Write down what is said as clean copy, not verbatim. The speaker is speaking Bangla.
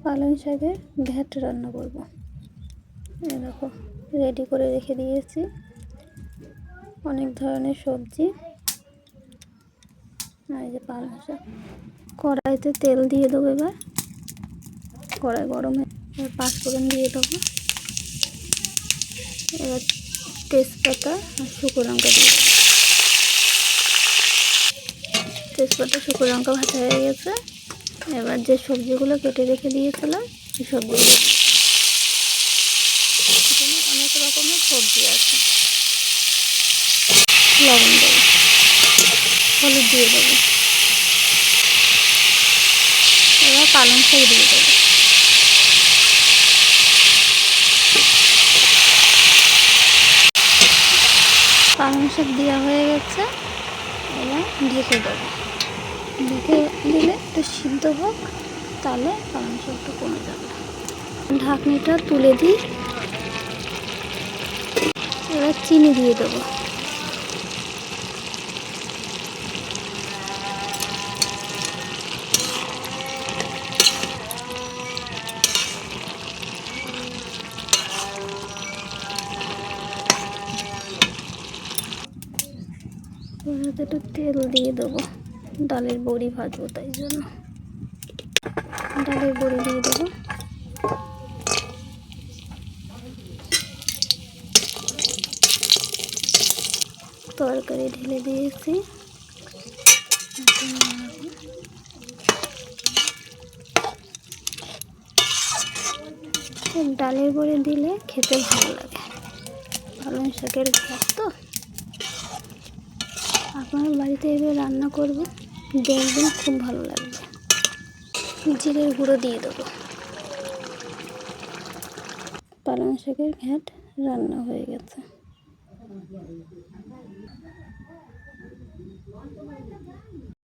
পালং শাকের ঘ্যাট রান্না করব। এই দেখো রেডি করে রেখে দিয়েছি অনেক ধরনের সবজি। আর এই যে পালং শাক। কড়াইতে তেল দিয়ে দেবো। এবার কড়াই গরম হয়ে পাঁচফোড়ন দিয়ে দেবো। এবার তেজপাতা আর শুকনো লঙ্কা দিয়ে দেবো। তেজপাতা শুকনো লঙ্কা ভাজা হয়ে গেছে। এবার যে সবজিগুলো কেটে রেখে দিয়েছিলাম এই সবজিগুলো, এখানে অনেক রকমের সবজি আছে। লবণ দেবো, হলুদ দিয়ে দেবো। এবার পালং শাক দিয়ে দেবো। পালং শাক দেওয়া হয়ে গেছে। এবার ঢেকে দেবো। ঢেকে দিলে একটু সিদ্ধ হোক, তাহলে পালং শাকটা কমে যাবে। ঢাকনিটা তুলে দিই। এবার চিনি দিয়ে দেবো। একটু তেল দিয়ে দেবো। ডালের বড়ি ভাজবো, তাই জন্য ডালের বড়ি দিয়ে দেবো। তরকারি ঢেলে দিয়েছি। ডালের বড়ি দিলে খেতে ভালো লাগে। পালং শাকের ঘ্যাট তো, আপনার বাড়িতে এবার রান্না করবেন, দেখবেন খুব ভালো লাগবে। জিরের গুঁড়ো দিয়ে দেবো। পালং শাকের ঘ্যাট রান্না হয়ে গেছে।